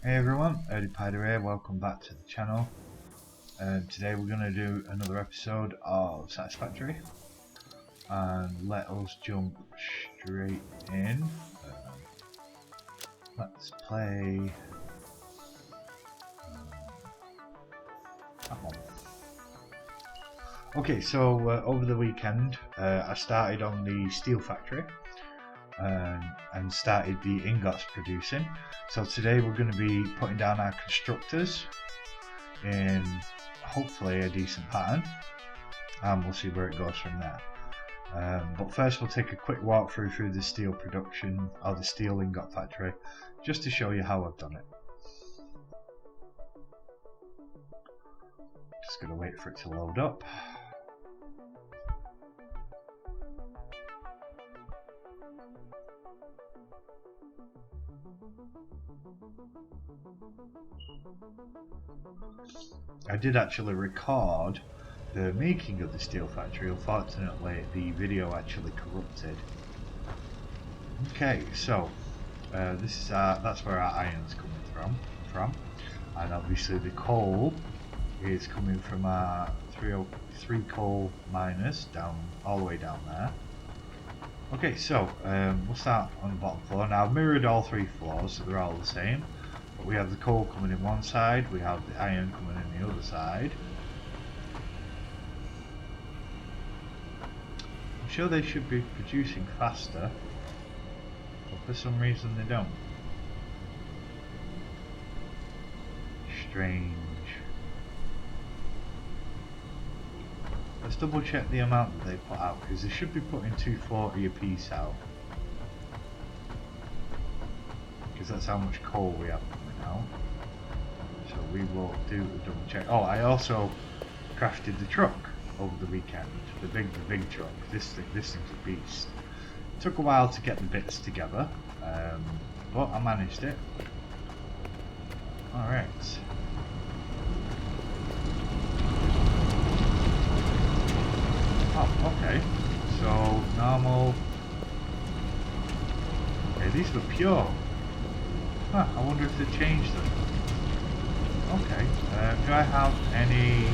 Hey everyone, EarlyPider here, welcome back to the channel. Today we're going to do another episode of Satisfactory, and let us jump straight in. Let's play that one. Okay, so over the weekend I started on the steel factory and started the ingots producing. So today we're going to be putting down our constructors in hopefully a decent pattern, and we'll see where it goes from there. But first we'll take a quick walkthrough through the steel production or the steel ingot factory just to show you how I've done it. Just going to wait for it to load up. I did actually record the making of the steel factory. Unfortunately the video actually corrupted. Okay, so this is that's where our iron's coming from, and obviously the coal is coming from our 303 coal miners down all the way down there. Okay, so we'll start on the bottom floor. Now I've mirrored all three floors so they're all the same. But we have the coal coming in one side, we have the iron coming in the other side. I'm sure they should be producing faster, but for some reason they don't. Strange. Let's double check the amount that they put out, because they should be putting 240 a piece out. Because that's how much coal we have coming out. So we will do a double check. Oh, I also crafted the truck over the weekend. The big truck. This thing's a beast. It took a while to get the bits together, but I managed it. All right. Oh, okay. So normal. Okay, these were pure. Huh, I wonder if they changed them. Okay, do I have any...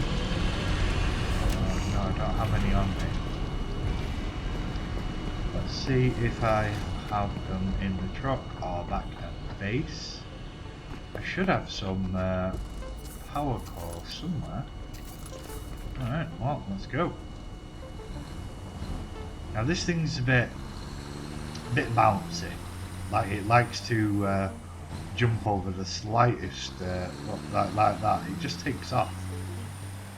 no, I don't have any on me. Let's see if I have them in the truck or back at the base. I should have some power core somewhere. Alright, well, let's go. Now this thing's a bit bouncy. Like, it likes to jump over the slightest like that. It just takes off.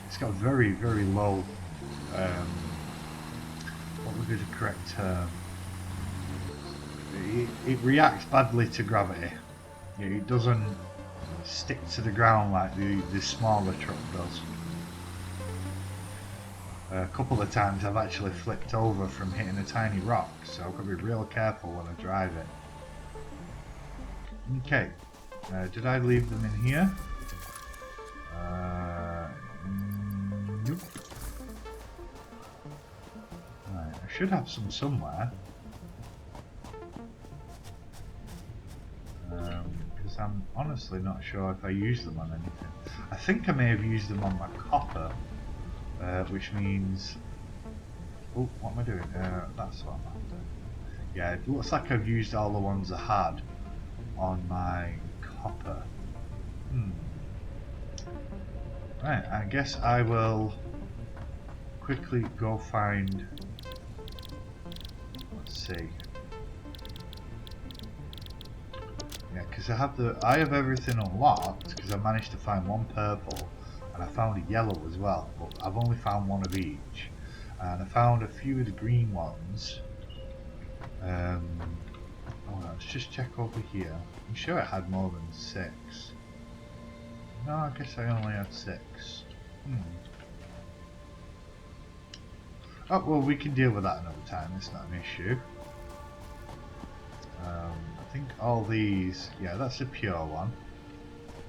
It's got very low what would be the correct term? It reacts badly to gravity. It doesn't stick to the ground like the smaller truck does. A couple of times I've actually flipped over from hitting a tiny rock, so I've got to be real careful when I drive it. Okay, did I leave them in here? Nope. Right, I should have some somewhere. Because I'm honestly not sure if I use them on anything. I think I may have used them on my copper, which means... Oh, what am I doing? That's what I'm after. Yeah, it looks like I've used all the ones I had on my copper. Right, I guess I will quickly go find... Let's see. Yeah, because I have everything unlocked because I managed to find one purple and I found a yellow as well, but I've only found one of each, and I found a few of the green ones. Oh, let's just check over here. I'm sure it had more than 6. No, I guess I only had 6. Oh, well, we can deal with that another time. It's not an issue. I think all these... Yeah, that's a pure one.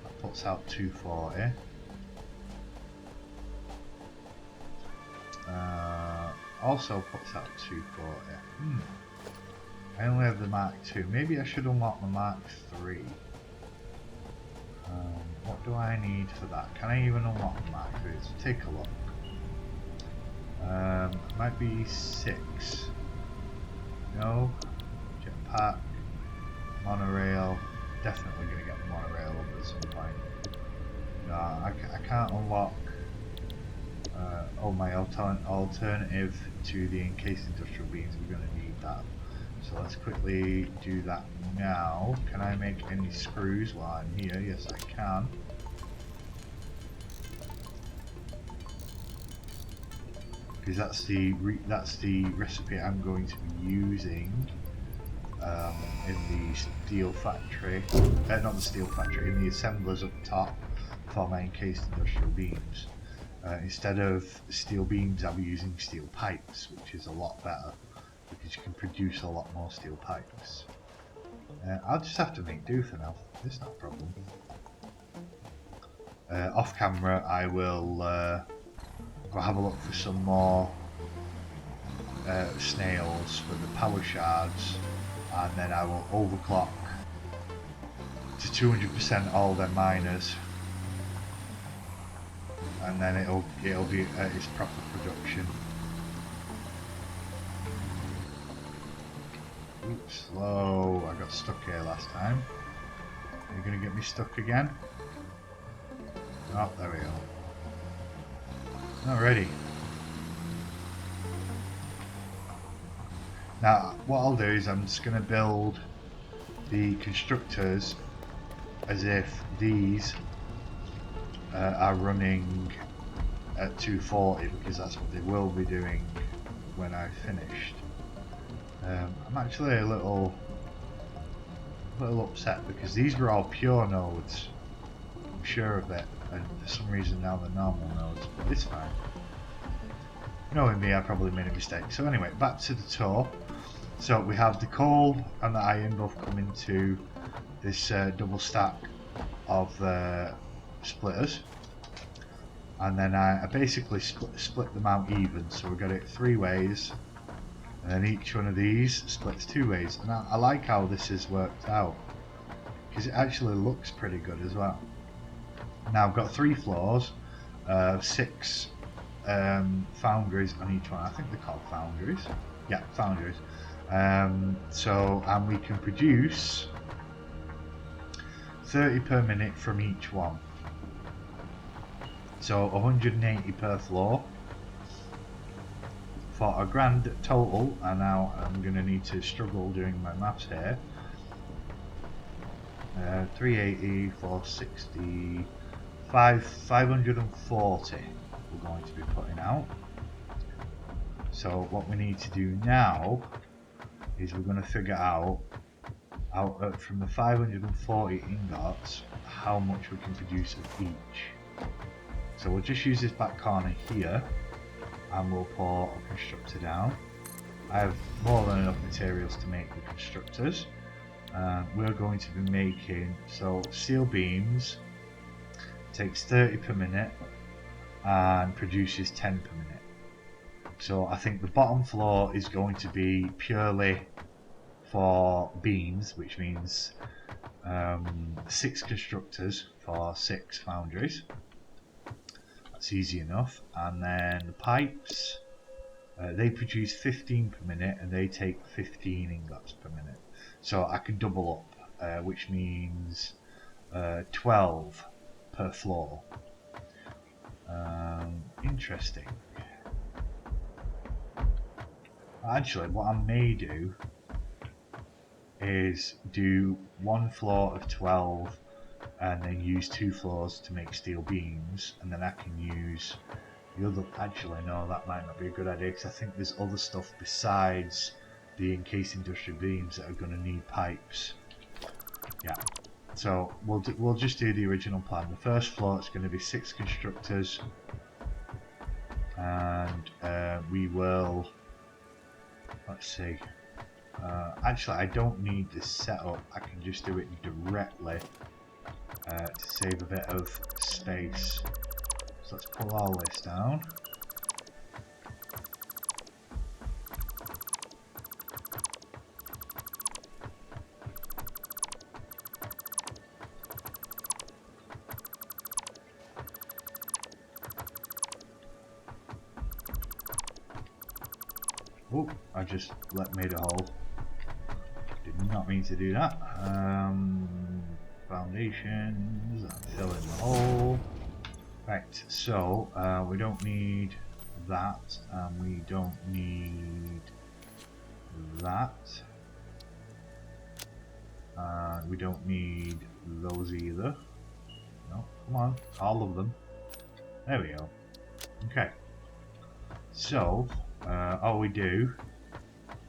That puts out 240. Also puts out 240. I only have the Mark II. Maybe I should unlock the Mark III. What do I need for that? Can I even unlock my foods? Take a look. Might be 6. No. Jetpack. Monorail. Definitely going to get the monorail up at some point. No, I can't unlock my alternative to the encased industrial beams. We're going to need that. So let's quickly do that now. Can I make any screws while I'm here? Yes, I can. Because that's the recipe I'm going to be using in the steel factory. Not the steel factory, in the assemblers up top for my encased industrial beams. Instead of steel beams, I'll be using steel pipes, which is a lot better because you can produce a lot more steel pipes. I'll just have to make do for now. It's not a problem. Off camera, I will go have a look for some more snails for the power shards, and then I will overclock to 200% all their miners, and then it'll be at its proper production. Oops, slow. I got stuck here last time. Are you gonna get me stuck again? Oh, there we go. Alrighty. Now, what I'll do is I'm just gonna build the constructors as if these are running at 240, because that's what they will be doing when I've finished. I'm actually a little upset because these were all pure nodes. I'm sure of it, and for some reason now they're normal nodes, but it's fine. Knowing me, I probably made a mistake. So anyway, back to the tour. So we have the coal and the iron both come into this double stack of splitters, and then I basically split them out even. So we got it 3 ways, and then each one of these splits 2 ways. And I like how this has worked out because it actually looks pretty good as well. Now I've got 3 floors, 6 foundries on each one. I think they're called foundries. Yeah, foundries. And we can produce 30 per minute from each one. So 180 per floor for a grand total. And now I'm going to need to struggle doing my maths here. 380, 460, 540 we're going to be putting out. So what we need to do now is we're going to figure out from the 540 ingots how much we can produce of each. So we'll just use this back corner here, and we'll pour a constructor down. I have more than enough materials to make the constructors. We're going to be making, so steel beams takes 30 per minute and produces 10 per minute. So I think the bottom floor is going to be purely for beams, which means 6 constructors for 6 foundries. That's easy enough. And then the pipes, they produce 15 per minute and they take 15 ingots per minute. So I can double up, which means 12 per floor. Interesting. Actually, what I may do is do 1 floor of 12 and then use 2 floors to make steel beams, and then I can use the other. Actually, no, that might not be a good idea because I think there's other stuff besides the encased industrial beams that are going to need pipes. Yeah, so we'll just do the original plan. The first floor is going to be 6 constructors, and we will, let's see. Actually, I don't need this setup. I can just do it directly to save a bit of space. So let's pull all this down. Oh, I just made a hole. Did not mean to do that. Foundations, fill in the hole. Right, so we don't need that, and we don't need that. We don't need those either. No, come on, all of them. There we go. Okay. So, all we do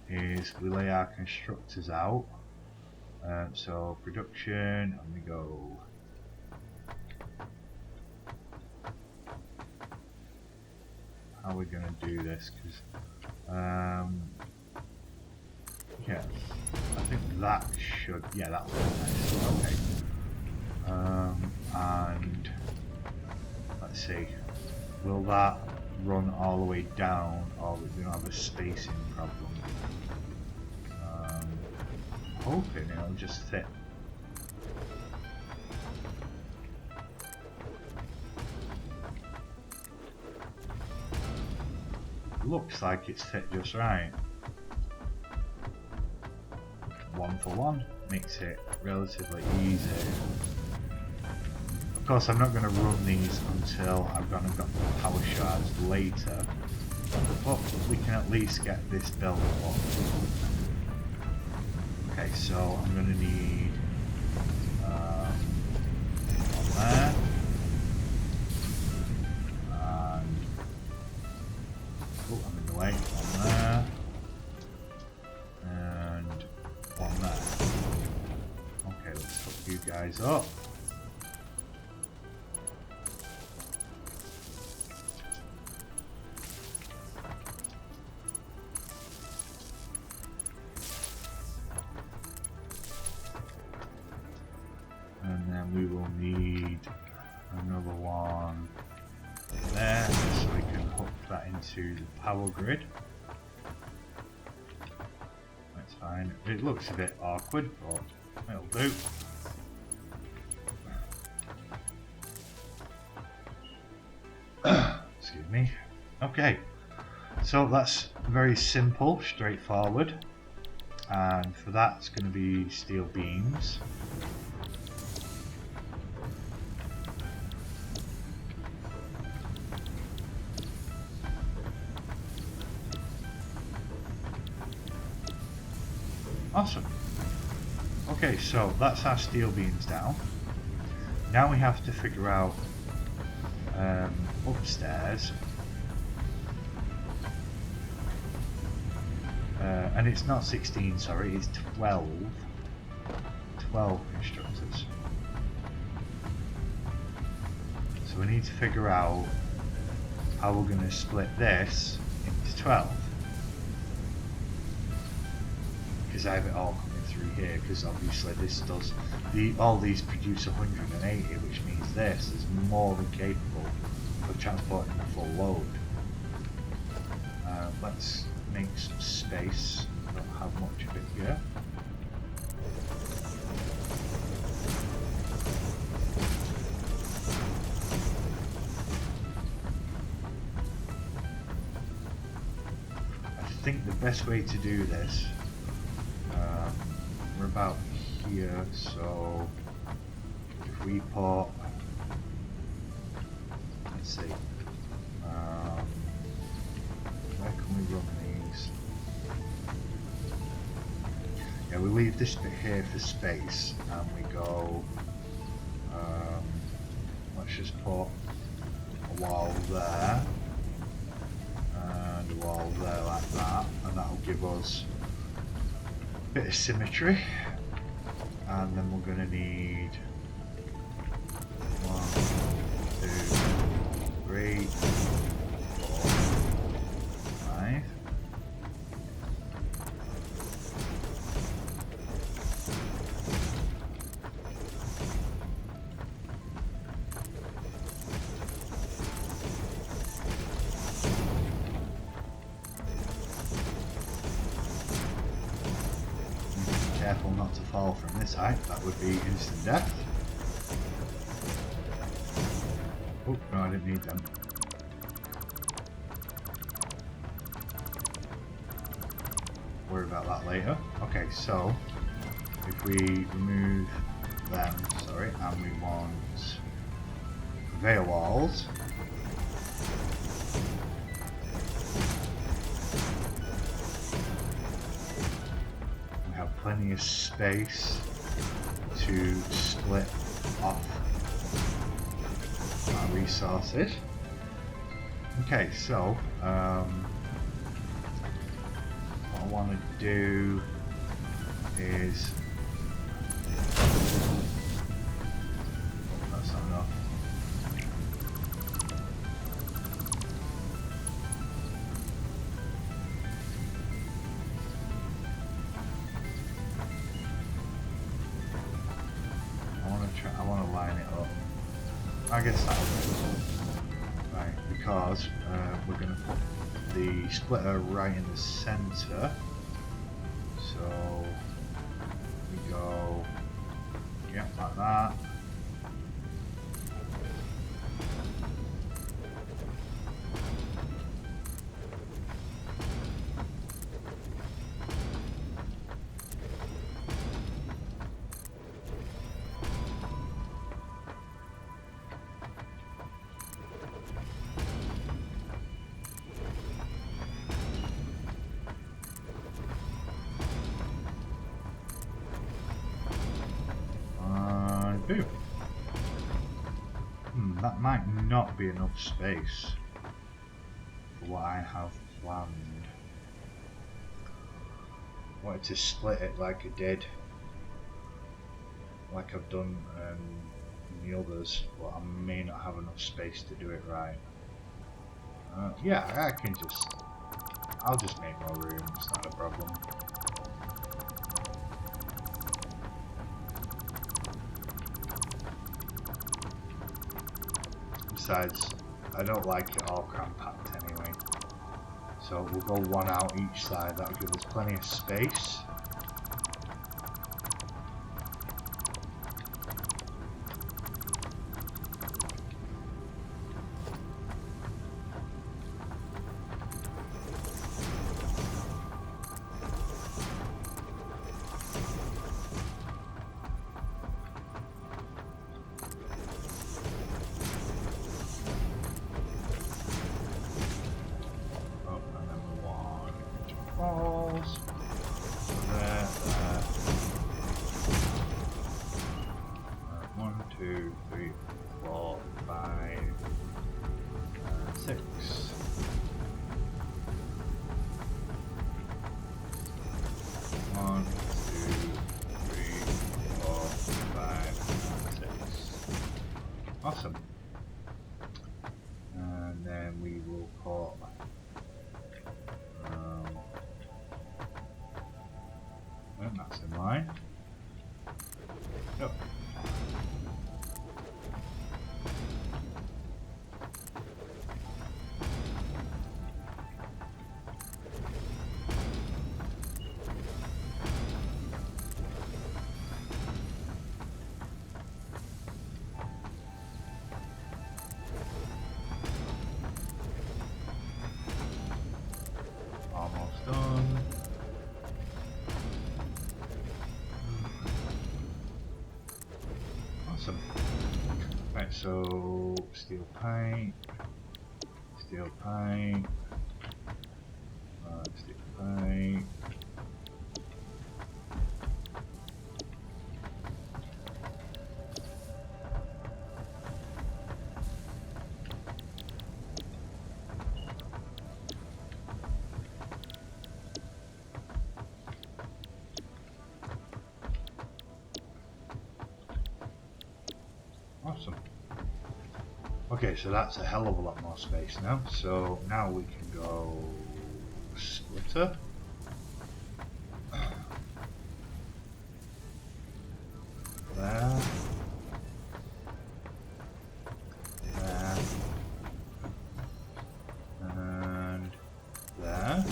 is we lay our constructors out. So production, and we go. How are we going to do this? Because, yeah, I think that should. Yeah, that will be nice. Okay. And let's see. Will that run all the way down, or we're going to have a spacing problem? Hoping it'll just fit. Looks like it's fit just right. 1 for 1 makes it relatively easy. Of course, I'm not going to run these until I've got the power shards later, but we can at least get this built up. Okay, so I'm going to need one there, and oh, I'm in the way, one there, and one there. Okay, let's hook you guys up. And then we will need another one there, so we can hook that into the power grid. That's fine. It looks a bit awkward, but it'll do. Excuse me. Okay, so that's very simple, straightforward, and for that it's going to be steel beams. Awesome. Okay, so that's our steel beams down. Now we have to figure out upstairs, and it's not 16, sorry, it's 12 constructors. So we need to figure out how we're going to split this into 12. Because I have it all coming through here, because obviously this does, all these produce 180, which means this is more than capable of transporting the full load. Let's make some space. I don't have much of it here. I think the best way to do this, we're about here, so if we put, let's see, where can we run these? Yeah, we leave this bit here for space, and we go, let's just put a wall there, and a wall there like that, and that'll give us a bit of symmetry. And then we're going to need 1, 2, 3, 4, 5. Careful not to fall from this height, that would be instant death. Oh, no, I didn't need them. worry about that later. Okay, so if we remove them, sorry, and we want conveyor walls. We have plenty of space to split off our resources. Okay, so what I want to do is that's not enough. I want to line it up. I guess that'll do. Right, because we're going to put the splitter right in the center. So we go, yeah, like that. That might not be enough space for what I have planned. I wanted to split it like I did, like I've done in the others, but I may not have enough space to do it right. Yeah, I'll just make more room, it's not a problem. Besides, I don't like it all cram-packed anyway. So we'll go one out each side, that'll give us plenty of space. Awesome. And then we will put and that's in line. Yep. Almost done. Awesome. Right, so steel paint, steel paint, steel paint. Awesome. Okay, so that's a hell of a lot more space now. So now we can go splitter. There. There. And there.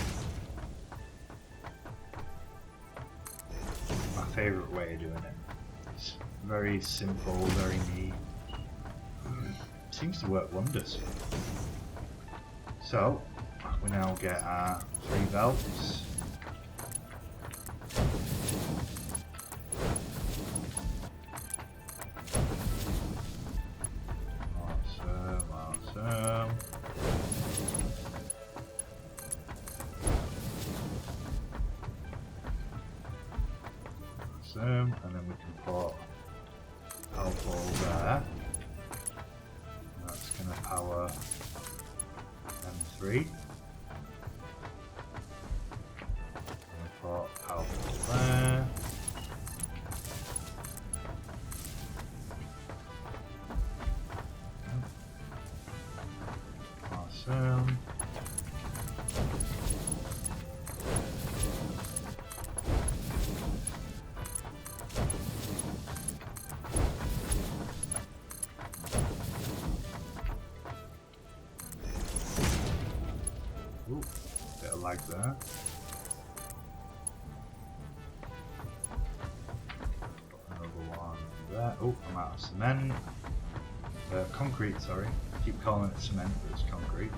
My favourite way of doing it. It's very simple, very neat. Seems to work wonders. So we now get our 3 belts. Awesome. And then we can put power pole there. That's going to power M3. And we put power pole there. Awesome. Ooh, bit of lag there. Put another one there. Oh, I'm out of cement. Concrete, sorry. I keep calling it cement, but it's concrete.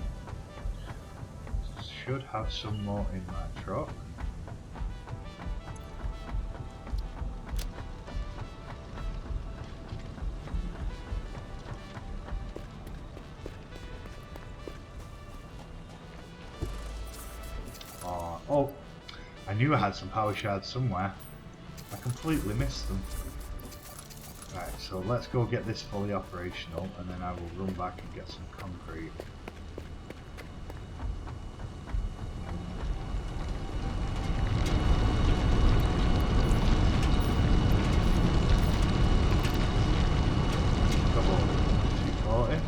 Should have some more in my truck. Oh, I knew I had some power shards somewhere. I completely missed them. Right, so let's go get this fully operational and then I will run back and get some concrete. Come on, 240.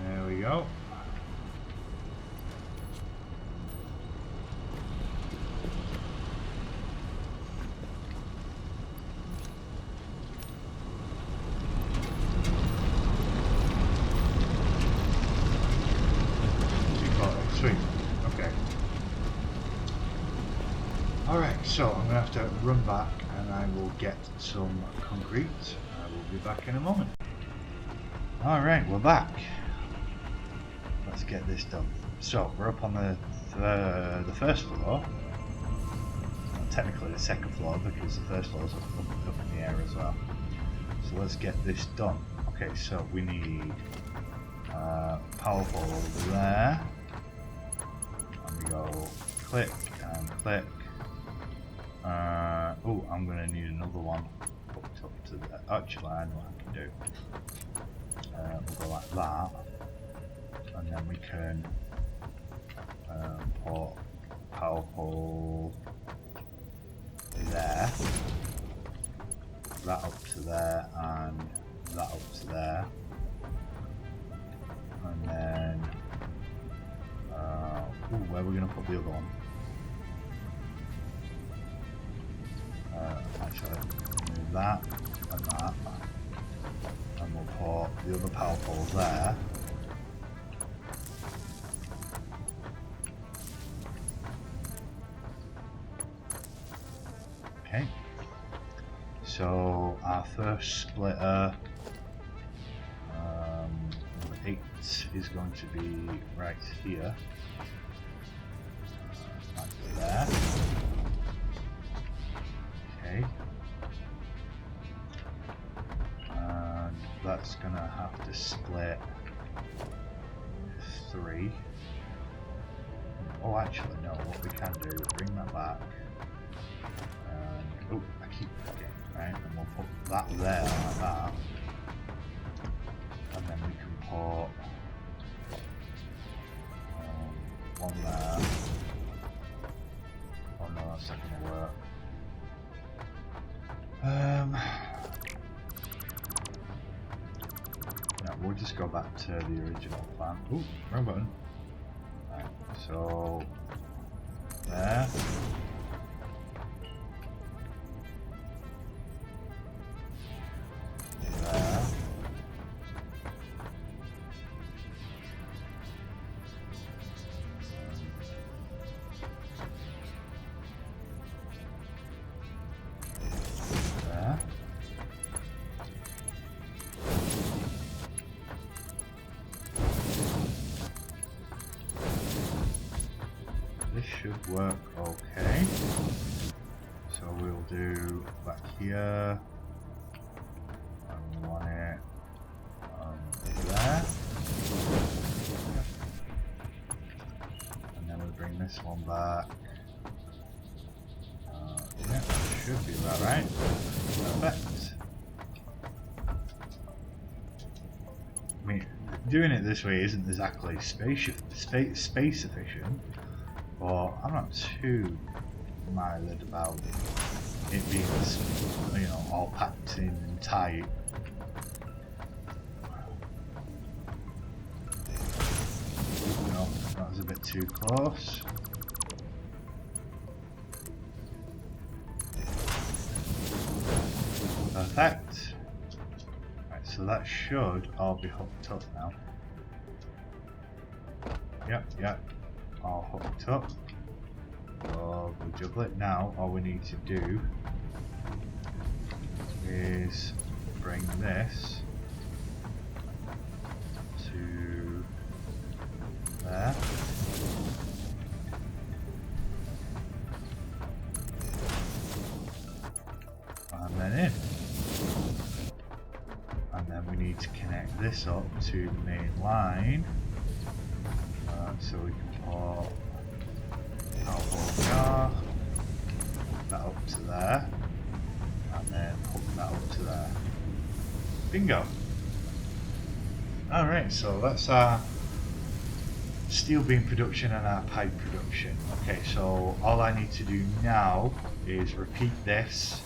There we go. Sweet. Okay. Alright, so I'm going to have to run back and I will get some concrete. I will be back in a moment. Alright, we're back. Let's get this done. So, we're up on the first floor. Well, technically the second floor because the first floor is up in the air as well. So let's get this done. Okay, so we need power pole there. We go click and click. Oh, I'm going to need another one hooked up to the. Actually, I know what I can do. We'll go like that, and then we can put power pole there, that up to there, and that up to there, and then. Ooh, where are we going to put the other one? Actually, move that and that, and we'll put the other power pole there. Okay, so our first splitter, number 8, is going to be right here. There. Okay. And that's gonna have to split 3. Oh, actually, no. What we can do is bring that back. And oh, I keep forgetting. Right, and we'll put that there like that, and then we can put one there. Oh no, that's not going to work. No, we'll just go back to the original plan. Ooh, wrong button. Right, so there. There. This should work okay. So we'll do back here, and we want it there. this one back. Yeah, should be about right. Perfect. I mean, doing it this way isn't exactly space efficient, but I'm not too mired about it being, you know, all packed in and tight. No, that was a bit too close. Perfect. Right, so that should all be hooked up now. Yep, all hooked up. So we'll juggle it now. All we need to do is bring this to there. And then in. And then we need to connect this up to the main line. So we can put our whole jar, hook that up to there, and then hook that up to there. Bingo! Alright, so that's our steel beam production and our pipe production. Okay, so all I need to do now is repeat this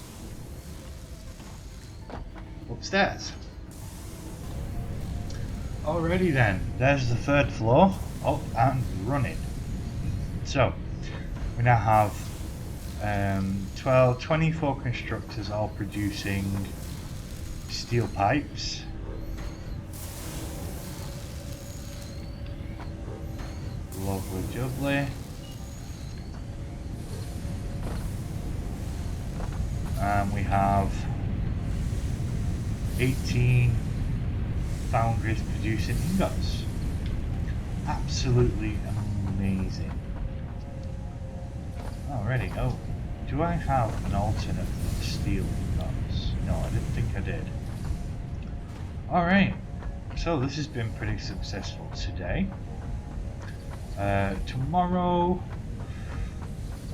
upstairs. Alrighty then, there's the third floor, up and running. So, we now have 24 constructors all producing steel pipes. Lovely jubbly. And we have 18 foundries producing ingots. Absolutely amazing. Already, oh, do I have an alternate for the steel ingots? No, I didn't think I did. Alright, so this has been pretty successful today. Tomorrow,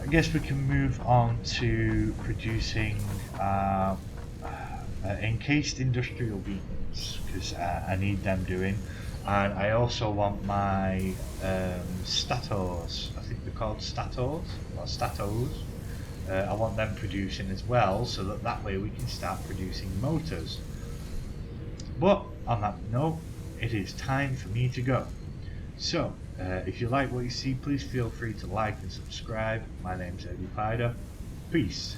I guess we can move on to producing encased industrial beams, because I need them doing, and I also want my statos, I think they're called statos, or statos, I want them producing as well, so that way we can start producing motors. But on that note, it is time for me to go. So, if you like what you see, please feel free to like and subscribe. My name's Eddie Pider. Peace.